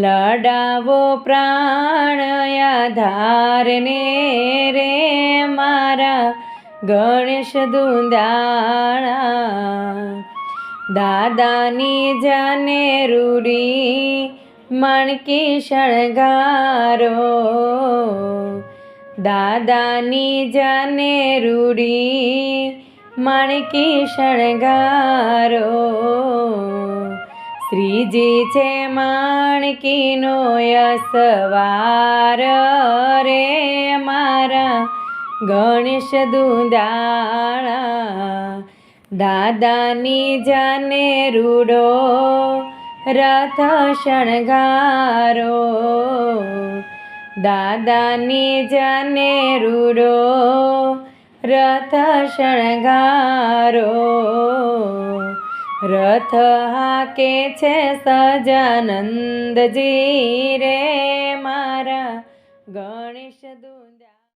લડાવો પ્રાણ આધારને રે મારા ગણેશ દુંદાળા, દાદાની જાને રૂડી માણકી શણગારો, દાદાની જાને રૂડી માણકી શણગારો, શ્રીજી છે માણકીનો યસવાર રે મારા ગણેશ દુંદાળા, દાદાની જાને રૂડો રથ શણગારો, દાદાની જાને રૂડો રથ શણગારો, રથ હાકે છે સજાનંદજી રે મારા ગણેશ દુંદા।